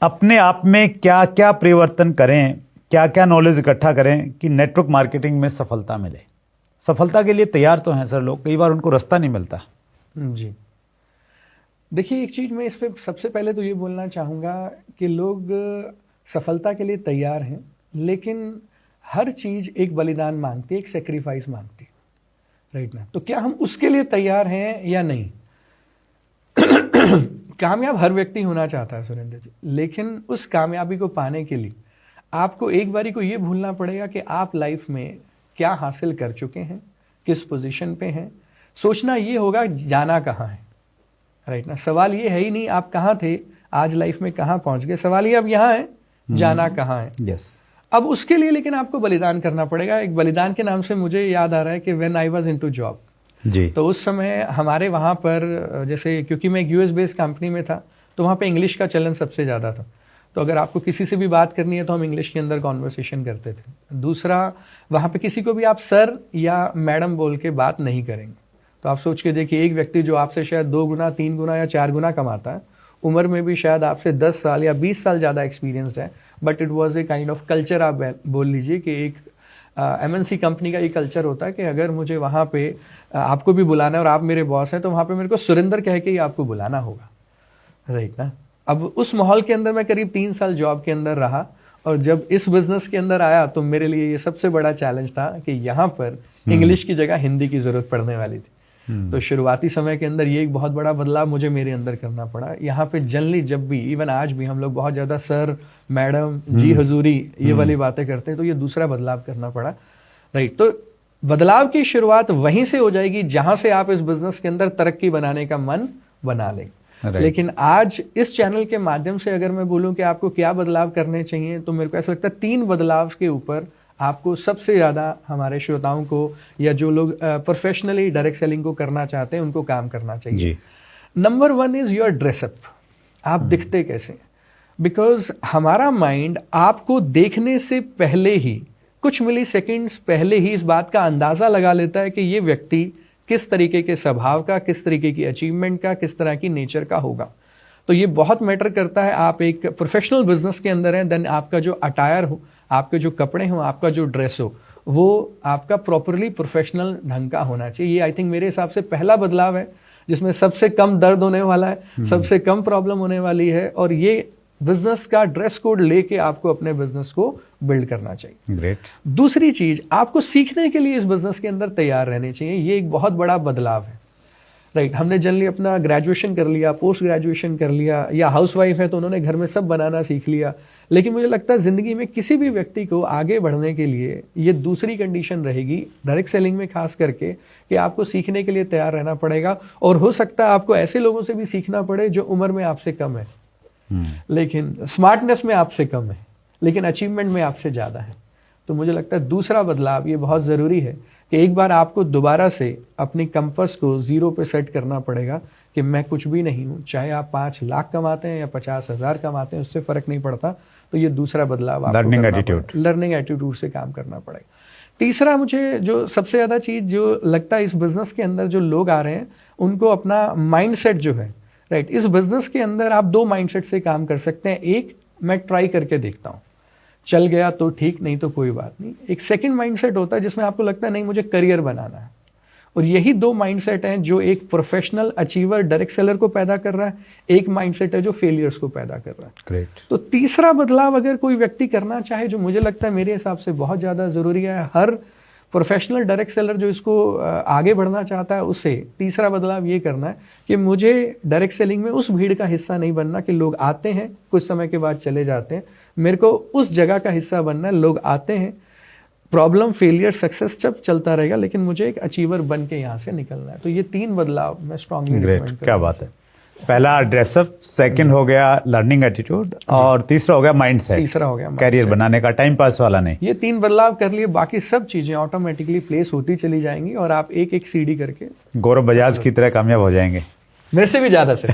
अपने आप में क्या क्या परिवर्तन करें, क्या क्या नॉलेज इकट्ठा करें कि नेटवर्क मार्केटिंग में सफलता मिले? सफलता के लिए तैयार तो हैं सर लोग, कई बार उनको रास्ता नहीं मिलता। जी देखिए, एक चीज़ मैं इस पे सबसे पहले तो ये बोलना चाहूँगा कि लोग सफलता के लिए तैयार हैं, लेकिन हर चीज़ एक बलिदान मांगती है, एक सेक्रीफाइस मांगती है, राइट ना? तो क्या हम उसके लिए तैयार हैं या नहीं? कामयाब हर व्यक्ति होना चाहता है सुरेंद्र जी, लेकिन उस कामयाबी को पाने के लिए आपको एक बारी को ये भूलना पड़ेगा कि आप लाइफ में क्या हासिल कर चुके हैं, किस पोजीशन पे हैं। सोचना ये होगा जाना कहाँ है, राइट ना? सवाल ये है ही नहीं आप कहाँ थे, आज लाइफ में कहाँ पहुंच गए, सवाल ये अब यहाँ है, जाना कहाँ है। यस। अब उसके लिए लेकिन आपको बलिदान करना पड़ेगा। एक बलिदान के नाम से मुझे याद आ रहा है कि when I was into job, जी, तो उस समय हमारे वहाँ पर जैसे, क्योंकि मैं एक यूएस बेस्ड कंपनी में था, तो वहाँ पे इंग्लिश का चलन सबसे ज़्यादा था। तो अगर आपको किसी से भी बात करनी है तो हम इंग्लिश के अंदर कॉन्वर्सेशन करते थे। दूसरा, वहाँ पे किसी को भी आप सर या मैडम बोल के बात नहीं करेंगे। तो आप सोच के देखिए, एक व्यक्ति जो आपसे शायद 2 गुना 3 गुना या 4 गुना कमाता है, उम्र में भी शायद आपसे 10 साल या 20 साल ज़्यादा एक्सपीरियंसड है, but it was a kind of culture. आप बोल लीजिए कि एक एमएनसी कंपनी का ये कल्चर होता है कि अगर मुझे वहाँ पे आपको भी बुलाना है और आप मेरे बॉस हैं, तो वहाँ पे मेरे को सुरेंद्र कह के ही आपको बुलाना होगा, राइट ना? अब उस माहौल के अंदर मैं करीब 3 साल जॉब के अंदर रहा, और जब इस बिजनेस के अंदर आया तो मेरे लिए ये सबसे बड़ा चैलेंज था कि यहाँ पर इंग्लिश की जगह हिंदी की जरूरत पड़ने वाली थी। तो शुरुआती समय के अंदर ये एक बहुत बड़ा बदलाव मुझे मेरे अंदर करना पड़ा। यहाँ पे जनरली जब भी, इवन आज भी, हम लोग बहुत ज़्यादा सर, मैडम, जी हजूरी, ये वाली बातें करते हैं, तो ये दूसरा बदलाव करना पड़ा, राइट? तो बदलाव की शुरुआत वहीं से हो जाएगी जहां से आप इस बिजनेस के अंदर तरक्की बनाने का मन बना लें। लेकिन आज इस चैनल के माध्यम से अगर मैं बोलूं कि आपको क्या बदलाव करने चाहिए, तो मेरे को ऐसा लगता है 3 बदलाव के ऊपर आपको सबसे ज़्यादा हमारे श्रोताओं को, या जो लोग प्रोफेशनली डायरेक्ट सेलिंग को करना चाहते हैं, उनको काम करना चाहिए। Number 1 is your dress up. आप दिखते कैसे? बिकॉज हमारा माइंड आपको देखने से पहले ही, कुछ मिली सेकेंड्स पहले ही, इस बात का अंदाजा लगा लेता है कि ये व्यक्ति किस तरीके के स्वभाव का, किस तरीके की अचीवमेंट का, किस तरह की नेचर का होगा। तो ये बहुत मैटर करता है। आप एक प्रोफेशनल बिजनेस के अंदर हैं, देन आपका जो अटायर हो, आपके जो कपड़े हो, आपका जो ड्रेस हो, वो आपका प्रॉपरली प्रोफेशनल ढंग का होना चाहिए। ये आई थिंक मेरे हिसाब से पहला बदलाव है, जिसमें सबसे कम दर्द होने वाला है, सबसे कम प्रॉब्लम होने वाली है, और ये बिजनेस का ड्रेस कोड लेके आपको अपने बिजनेस को बिल्ड करना चाहिए। ग्रेट। दूसरी चीज, आपको सीखने के लिए इस बिजनेस के अंदर तैयार रहने चाहिए। ये एक बहुत बड़ा बदलाव है, राइट? हमने जनरली अपना ग्रेजुएशन कर लिया, पोस्ट ग्रेजुएशन कर लिया, या हाउसवाइफ है तो उन्होंने घर में सब बनाना सीख लिया, लेकिन मुझे लगता है जिंदगी में किसी भी व्यक्ति को आगे बढ़ने के लिए ये दूसरी कंडीशन रहेगी, डायरेक्ट सेलिंग में खास करके, कि आपको सीखने के लिए तैयार रहना पड़ेगा। और हो सकता है आपको ऐसे लोगों से भी सीखना पड़े जो उम्र में आपसे कम है, लेकिन स्मार्टनेस में आपसे कम है, लेकिन अचीवमेंट में आपसे ज़्यादा है। तो मुझे लगता है दूसरा बदलाव ये बहुत ज़रूरी है कि एक बार आपको दोबारा से अपनी कंपास को 0 पे सेट करना पड़ेगा कि मैं कुछ भी नहीं हूँ। चाहे आप 5 लाख कमाते हैं या 50,000 कमाते हैं, उससे फ़र्क नहीं पड़ता। तो ये दूसरा बदलाव आपको लर्निंग एटीट्यूड से काम करना पड़ेगा। तीसरा, मुझे जो सबसे ज़्यादा चीज़ जो लगता है इस बिज़नेस के अंदर, जो लोग आ रहे हैं उनको अपना माइंडसेट जो है, राइट, इस बिजनेस के अंदर आप 2 माइंडसेट से काम कर सकते हैं। एक, मैं ट्राई करके देखता हूँ, चल गया तो ठीक, नहीं तो कोई बात नहीं। एक सेकंड माइंडसेट होता है जिसमें आपको लगता है नहीं, मुझे करियर बनाना है। और यही 2 माइंडसेट हैं जो एक प्रोफेशनल अचीवर डायरेक्ट सेलर को पैदा कर रहा है, एक माइंडसेट है जो फेलियर्स को पैदा कर रहा है। ग्रेट। तो तीसरा बदलाव अगर कोई व्यक्ति करना चाहे, जो मुझे लगता है मेरे हिसाब से बहुत ज़्यादा ज़रूरी है, हर प्रोफेशनल डायरेक्ट सेलर जो इसको आगे बढ़ना चाहता है, उसे तीसरा बदलाव ये करना है कि मुझे डायरेक्ट सेलिंग में उस भीड़ का हिस्सा नहीं बनना कि लोग आते हैं कुछ समय के बाद चले जाते हैं। मेरे को उस जगह का हिस्सा बनना है, लोग आते हैं, प्रॉब्लम, फेलियर, सक्सेस सब चलता रहेगा, लेकिन मुझे एक अचीवर बन के यहाँ से निकलना है। तो ये 3 बदलाव मैं स्ट्रांगली रिकमेंड करूंगा। क्या बात है। पहला ड्रेसअप, सेकंड हो गया लर्निंग एटीट्यूड, और तीसरा हो गया माइंडसेट, तीसरा हो गया कैरियर बनाने का, टाइम पास वाला नहीं। ये 3 बदलाव कर लिए, बाकी सब चीजें ऑटोमेटिकली प्लेस होती चली जाएंगी और आप एक एक सीढ़ी करके गौरव बजाज की तरह कामयाब हो जाएंगे, मेरे से भी ज्यादा से।